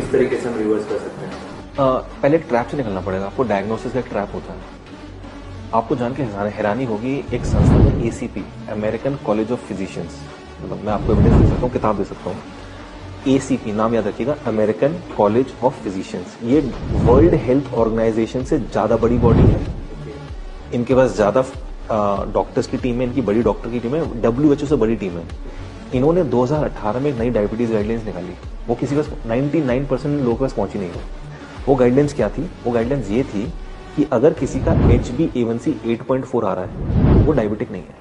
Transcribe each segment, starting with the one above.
किस तरीके से हम रिवर्स कर सकते हैं? पहले एक ट्रैप से निकलना पड़ेगा। आपको डायग्नोसिस का एक ट्रैप होता है। आपको जान के हैरानी होगी, एक संस्था है ACP, American college of physicians, मतलब मैं आपको एविडेंस दे सकता हूँ, किताब दे सकता हूँ। ACP नाम याद रखिएगा, अमेरिकन कॉलेज ऑफ फिजिशियंस। ये वर्ल्ड हेल्थ ऑर्गेनाइजेशन से ज्यादा बड़ी बॉडी है। इनके पास ज्यादा डॉक्टर्स की टीम है, इनकी बड़ी डॉक्टर की टीम है, WHO से बड़ी टीम है। इन्होंने 2018 में एक नई डायबिटीज गाइडलाइंस निकाली। वो किसी पास 99% लोगों के पास पहुंची नहीं है। वो गाइडलाइंस क्या थी? वो गाइडलाइंस ये थी कि अगर किसी का HbA1c 8.4 आ रहा है, वो डायबिटिक नहीं है।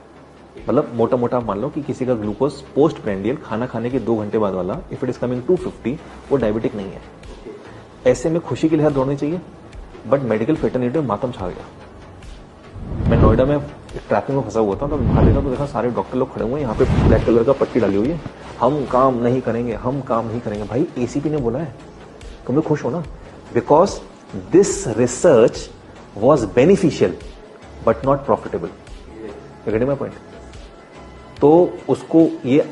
मतलब मोटा मोटा मान लो कि किसी का ग्लूकोज पोस्ट प्रेंडियल खाना खाने के 2 घंटे बाद वाला, इफ इट इज कमिंग 250, वो डायबिटिक नहीं है। ऐसे में खुशी के लिए दौड़नी चाहिए, बट मेडिकल फेटर्निटी में मातम छा गया। मैं नोएडा में ट्रैफिक में फंसा हुआ था, तो बाहर देखा तो देखा सारे डॉक्टर लोग खड़े हुए हैं, यहाँ पे ब्लैक कलर का पट्टी डाली हुई है, हम काम नहीं करेंगे, हम काम नहीं करेंगे। भाई ACP ने बोला है, तुम लोग खुश हो ना, because this research was beneficial but not profitable. Getting my point? तो उसको ये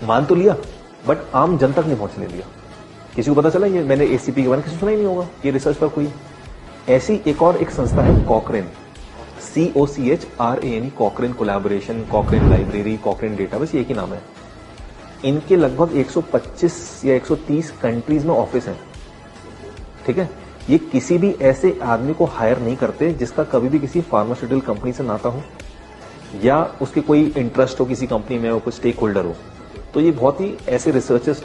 मान तो लिया, बट आम जन तक नहीं पहुंचने दिया। किसी को पता चला ये मैंने ACP के बारे में किसी सुना ही नहीं होगा, ये रिसर्च पर हुई। ऐसी एक संस्था है कॉकरेन, COCHRANE, कॉकरेन कोलैबोरेशन, कॉकरेन लाइब्रेरी, कॉकरेन डेटाबेस, ये एक ही नाम है। इनके लगभग 125 या 130 कंट्रीज में ऑफिस हैं। ठीक है, ये किसी भी ऐसे आदमी को हायर नहीं करते जिसका कभी भी किसी फार्मास्यूटिकल कंपनी से नाता हो या उसके कोई इंटरेस्ट हो किसी कंपनी में, वो कोई स्टेक होल्डर हो। तो ये बहुत ही ऐसे रिसर्चर्स,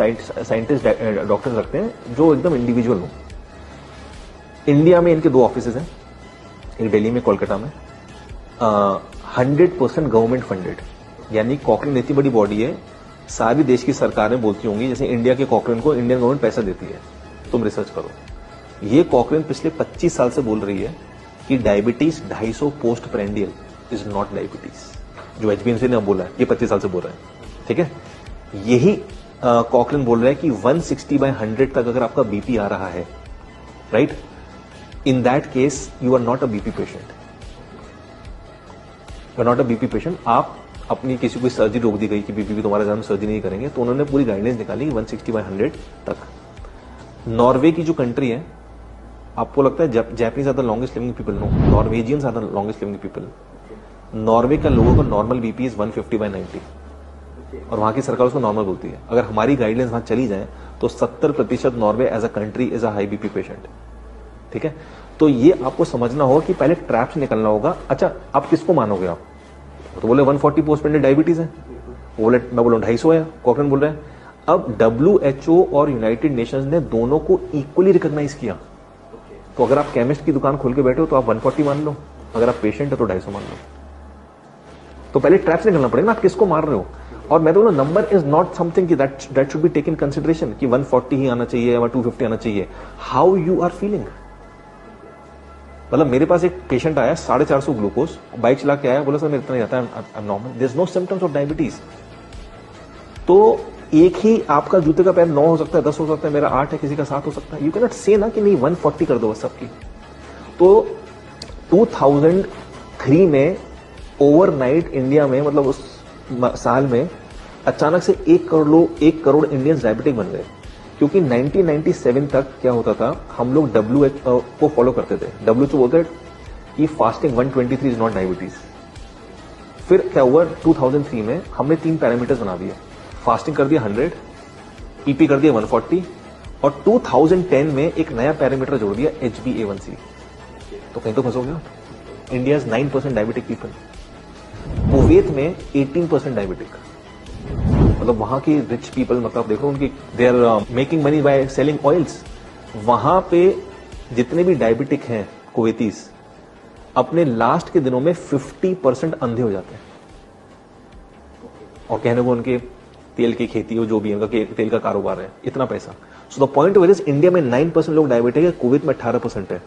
साइंटिस्ट, डॉक्टर्स रखते हैं जो एकदम इंडिविजुअल हो। इंडिया में इनके 2 ऑफिसेज हैं, एक दिल्ली में, कोलकाता में। 100% गवर्नमेंट फंडेड, यानी कॉकरेन इतनी बड़ी बॉडी है, सारी देश की सरकारें बोलती होंगी जैसे इंडिया के कॉकरेन को इंडियन गवर्नमेंट पैसा देती है, तुम रिसर्च करो। ये कॉकरेन पिछले 25 साल से बोल रही है कि diabetes 250 post prandial is not diabetes. जो HbA1c ने बोला है, ये 25 साल से बोल रहे हैं। ठीक है, यही कॉकरेन बोल रहा है कि 160/100 तक अगर आपका BP आ रहा है, right, in that case you are not a BP patient. You are not a BP patient. आप अपनी किसी को सर्जरी रोक दी गई कि BP की तुम्हारे ज्यादा सर्जरी नहीं करेंगे, तो उन्होंने पूरी गाइडलाइंस निकाली 160/100 तक। नॉर्वे की जो कंट्री है, आपको लगता है Japanese are the longest living people? No, Norwegians are the longest living people. Norway का लोगों का नॉर्मल BP इज 150/90 और वहां की सरकार उसको नॉर्मल बोलती है। अगर हमारी गाइडलाइंस वहां चली जाए तो 70% Norway as a country is a high BP patient. ठीक है, तो ये आपको समझना होगा कि पहले ट्रैप से निकलना होगा। अच्छा, आप किसको मानोगे? आप तो बोले 140 पोस्ट प्रेंडियल डायबिटीज है, बोले मैं बोलूं 250 है, कॉकरेन बोल रहे हैं। अब WHO और यूनाइटेड नेशंस ने दोनों को इक्वली रिकॉग्नाइज किया। तो अगर आप केमिस्ट की दुकान खोल के बैठे हो तो आप 140 मान लो, अगर आप पेशेंट है तो 250 मान लो। तो पहले ट्रैप से निकलना पड़ेगा ना, आप किसको मार रहे हो। और मैं तो बोला, number is not something that should be taken consideration कि 140 ही आना चाहिए या 250 आना चाहिए। How you are feeling. मतलब मेरे पास एक पेशेंट आया 450 ग्लूकोज, बाइक चला के आया, बोला सर मेरे इतना ही आता है, normal, there is no symptoms of diabetes. तो एक ही आपका जूते का पैर 9 हो सकता है, 10 हो सकता है, मेरा 8 है, किसी का 7 हो सकता है। यू कैन नॉट से ना कि नहीं 140 कर दो बस सबकी। तो 2003 में ओवरनाइट इंडिया में, मतलब उस साल में अचानक से 1 करोड़ इंडियंस डायबिटिक बन गए। क्योंकि 1997 तक क्या होता था, हम लोग WHO को फॉलो करते थे। WHO बोलते कि फास्टिंग 123 इज नॉट डायबिटीज। फिर क्या हुआ, 2003 में हमने 3 पैरामीटर्स बना दिए। फास्टिंग कर दिया 100, EP कर दिया 140, और 2010 में एक नया पैरामीटर जोड़ दिया HbA1c। तो कहीं तो फंसोगे आप। इंडिया 9% डायबिटिक पीपल, कुवैत में 18% डायबिटिक। मतलब वहां की रिच पीपल, मतलब देखो उनकी, they are making money by selling oils. वहां पे जितने भी डायबिटिक हैं कुवैतीज, अपने लास्ट के दिनों में 50% अंधे हो जाते हैं। और कहने को उनके तेल की खेती हो, जो भी उनका तेल का कारोबार है, इतना पैसा। So the point where is, India में 9% लोग डायबिटिक है, कुवैत में 18% है,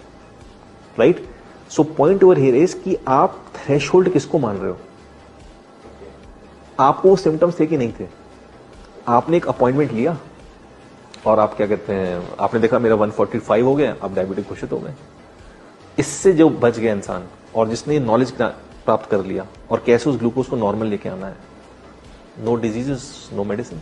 right. So point over here is कि आप थ्रेशोल्ड किसको मान रहे हो। आपको सिम्टम्स थे कि नहीं थे, आपने एक अपॉइंटमेंट लिया और आप क्या कहते हैं, आपने देखा मेरा 145 हो गया, आप डायबिटिक घोषित हो गए। इससे जो बच गया इंसान, और जिसने नॉलेज प्राप्त कर लिया और कैसे उस ग्लूकोज को नॉर्मल लेके आना है, नो डिजीजेस, नो मेडिसिन।